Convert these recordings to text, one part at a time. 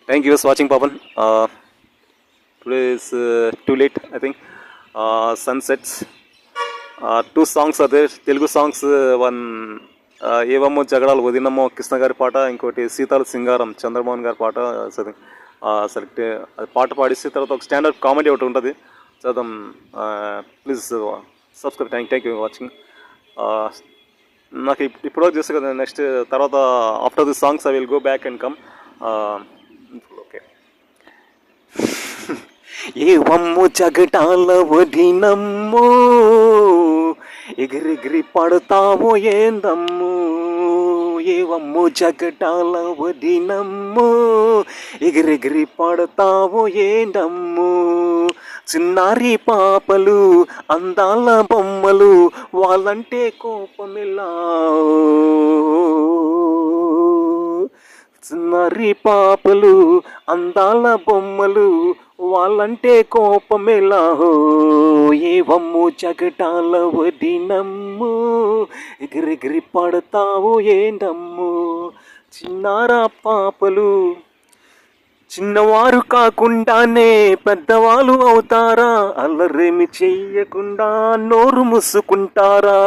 Thank you for watching, Pavan. Today is too late, I think. Sunsets. Two songs are there. Telugu songs. One ఏవమ్మో జగడాలు వదినమ్మో Krishna గారి పాట, ఇంకోటి సీతాల సింగారం చంద్రమోహన్ గారి పాట. Select అది పాట పాడిస్తే తర్వాత ఒక స్టాండర్డ్ కామెడీ ఒకటి ఉంటుంది. చదువు. Please subscribe. Thank you watching. నాకు ఇప్పుడు చూస్తే కదా, నెక్స్ట్ తర్వాత after the songs I will go back and come. Okay. ఏవమ్ము జగటాల వడినమ్మో, ఎగిరెగిరి పడతావో ఏందమ్మో. ఏవమ్ము జగటాల వడినమ్మో, ఎగిరెగిరి పడతావో ఏందమ్మో. చిన్నారి పాపలు అందాల బొమ్మలు, వాళ్ళంటే కోపమిలా. చిన్నారి పాపలు అందాల బొమ్మలు, వాళ్ళంటే కోపమేలాహో. ఏవమ్ము జగటాల వడినమ్ము, ఎగిరెగిరి పడతావు ఏంటమ్ము. చిన్నారా పాపలు చిన్నవారు కాకుండానే పెద్దవాళ్ళు అవుతారా. అల్లరేమి చెయ్యకుండా నోరు మూసుకుంటారా.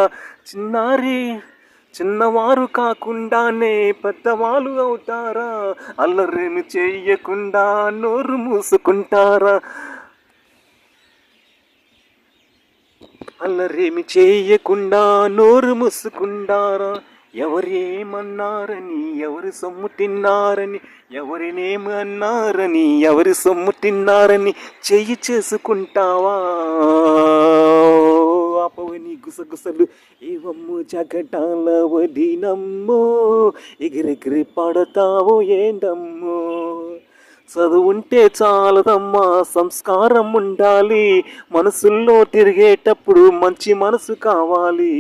చిన్నవారు కాకుండానే పెద్దవాళ్ళు అవుతారా. అల్లరేమి చెయ్యకుండా నోరు మూసుకుంటారా. అల్లరేమి చేయకుండా నోరు మూసుకుంటారా. ఎవరేమన్నారని ఎవరి సొమ్ము తిన్నారని, ఎవరినేమన్నారని ఎవరి సొమ్ము తిన్నారని చెయ్యి చేసుకుంటావా. ఆపవని గుసగుసలు ఏవమ్ము జగటాల వడినమ్మో, ఎగిరెగిరి పడతావో ఏంటమ్మో. చదువుంటే చాలదమ్మా, సంస్కారం ఉండాలి. మనసుల్లో తిరిగేటప్పుడు మంచి మనసు కావాలి.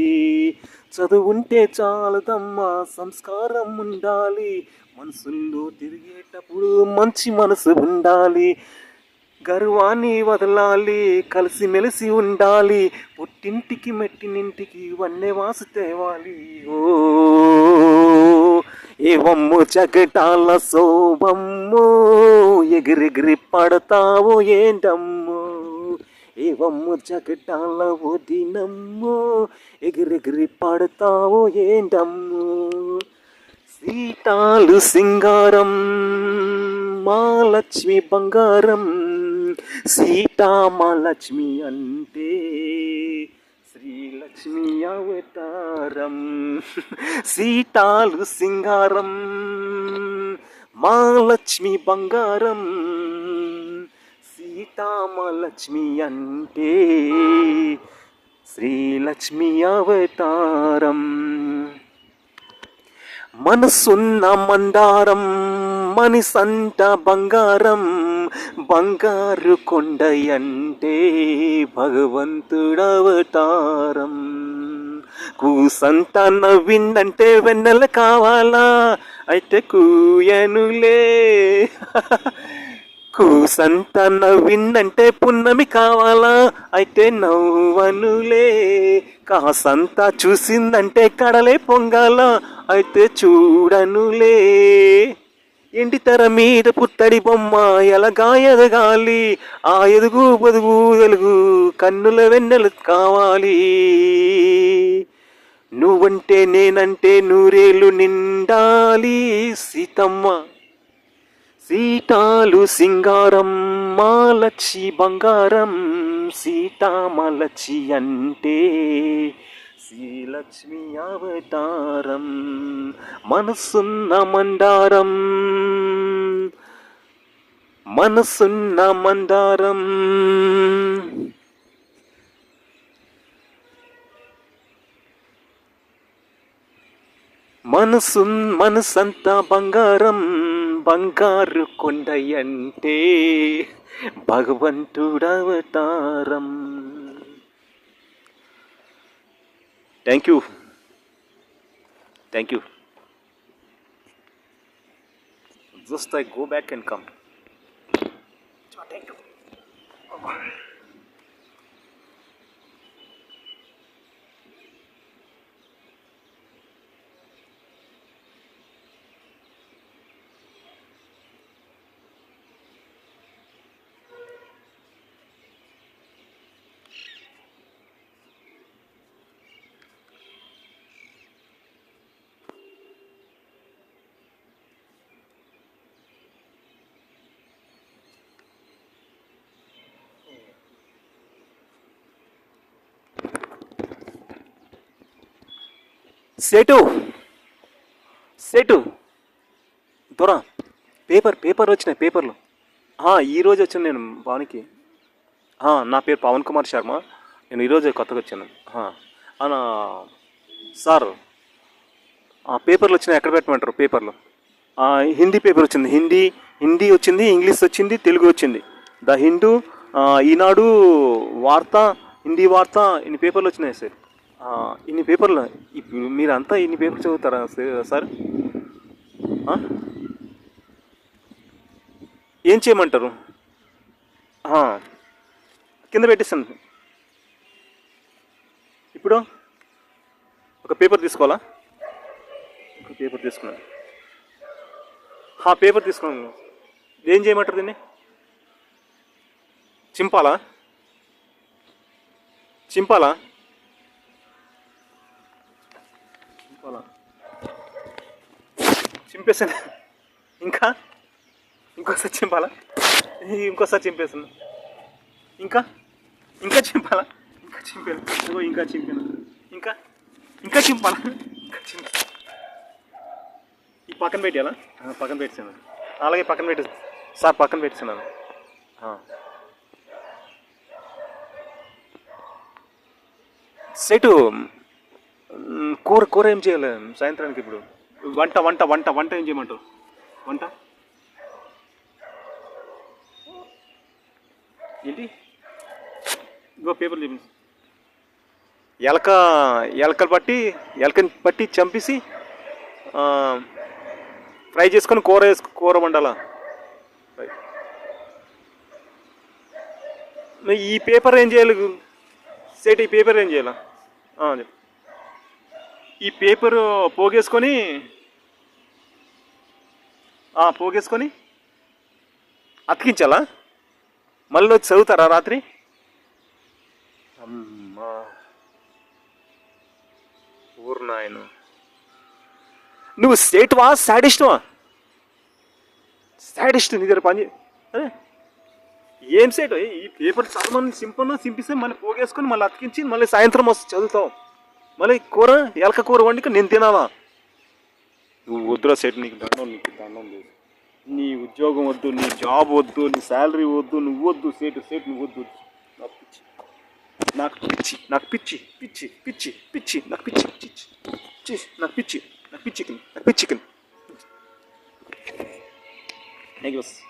చదువుంటే చాలదమ్మా, సంస్కారం ఉండాలి. మనసుల్లో తిరిగేటప్పుడు మంచి మనసు ఉండాలి. గర్వాన్ని వదలాలి, కలిసిమెలిసి ఉండాలి. పుట్టింటికి మెట్టినింటికి వన్నెవాసు తేవాలి. ఓ ఏవమ్ము జగటాల శోభమ్మో, ఎగిరెగిరి పడతావో ఏంటమ్మో. ఏవమ్ము జగటాల వడినమ్మో, ఎగిరెగిరి పడతావో ఏంటమ్మో. సీతాలు సింగారం మా లక్ష్మి బంగారం, సీతామలక్ష్మి అంటే శ్రీలక్ష్మి అవతారం. సీతాలు సింగారం మా లక్ష్మి బంగారం, సీతామలక్ష్మి అంటే శ్రీలక్ష్మి అవతారం. మనసున్న మందారం మనిసంట బంగారం, బంగారు కొండయంటే భగవంతుడవతారం. కూసంత నవ్విందంటే వెన్నెల కావాలా, అయితే కూయనులే. కూసంత నవ్విందంటే పున్నమి కావాలా, అయితే నవ్వనులే. కాసంత చూసిందంటే కడలే పొంగాల, అయితే చూడనులే. ఎండి తెర మీద పుత్తడి బొమ్మ ఎలగా ఎదగాలి. ఆ ఎదుగు బదుగు వెలుగు కన్నుల వెన్నెలు కావాలి. నువ్వంటే నేనంటే నూరేళ్ళు నిండాలి. సీతమ్మ సీతాలు సింగారం మా లచ్చి బంగారం, సీతామలచ్చి అంటే శ్రీలక్ష్మి అవతారం. మనసున్న మందారం మనసున్న మందారం, మనసంతా బంగారం, బంగారు కొండయంటే భగవంతుడవతారం. Thank you. Just I go back and come. Thank you. సేటు సేటు దొరా పేపర్ వచ్చినాయి పేపర్లు. ఈరోజు వచ్చాను నేను భవన్కి. నా పేరు పవన్ కుమార్ శర్మ. నేను ఈరోజే కొత్తగా వచ్చాను. నా సార్ పేపర్లు వచ్చినాయి, ఎక్కడ పెట్టమంటారు పేపర్లు? హిందీ పేపర్ వచ్చింది, హిందీ వచ్చింది, ఇంగ్లీష్ వచ్చింది, తెలుగు వచ్చింది. ద హిందూ, ఈనాడు, వార్త, హిందీ వార్త, ఇన్ని పేపర్లు వచ్చినాయి సార్. ఇన్ని పేపర్లు మీరంతా ఇన్ని పేపర్లు చదువుతారా సార్? ఏం చేయమంటారు? కింద పెట్టేస్తాను. ఇప్పుడు ఒక పేపర్ తీసుకోవాలా? ఒక పేపర్ తీసుకున్నాను. పేపర్ తీసుకున్నాను. ఏం చేయమంటారు దీన్ని? చింపాలా? చింపాలా? చింపేసాను. ఇంకోసారి చింపాలా? ఇంకోసారి చింపేసాను. ఇంకా చింపాలా? ఇంకా చింపాను. ఇంకా చింపాను. ఇంకా చింపాలా? ఈ పక్కన పెట్టాలా? పక్కన పెట్టాను. అలాగే పక్కన పెట్టే సార్, పక్కన పెట్టాను. సెటు కూర ఏం చేయాలి సాయంత్రానికి? ఇప్పుడు వంట ఏం చేయమంటారు? వంట ఏంటి? ఇంకో పేపర్ చూపించు. ఎలకని పట్టి చంపేసి ఫ్రై చేసుకొని కూర వండాలా? ఈ పేపర్ ఏం చేయాలి సేట్? ఈ పేపర్ ఏం చేయాలా? ఈ పేపర్ పోగేసుకొని అతికించాలా? మళ్ళీ వచ్చి చదువుతారా రాత్రి? అమ్మా ఊరు నాయను, నువ్వు సేట్వా సాడిస్ట్వా? సాడిస్ట్ నీ దగ్గర పని. అదే ఏం సేట్? ఈ పేపర్ చదవమని సింపిస్తే మళ్ళీ పోగేసుకొని మళ్ళీ అతికించి మళ్ళీ సాయంత్రం వస్తే చదువుతావు. మళ్ళీ ఎలక కూర వండిక నేను తినాలా? నువ్వు వద్దురా సేట్, నీకు దండం లేదు. నీ ఉద్యోగం వద్దు, నీ జాబ్ వద్దు, నీ శాలరీ వద్దు, నువ్వు వద్దు సేట్, నువ్వు వద్దు. నాకు పిచ్చి నెక్స్ట్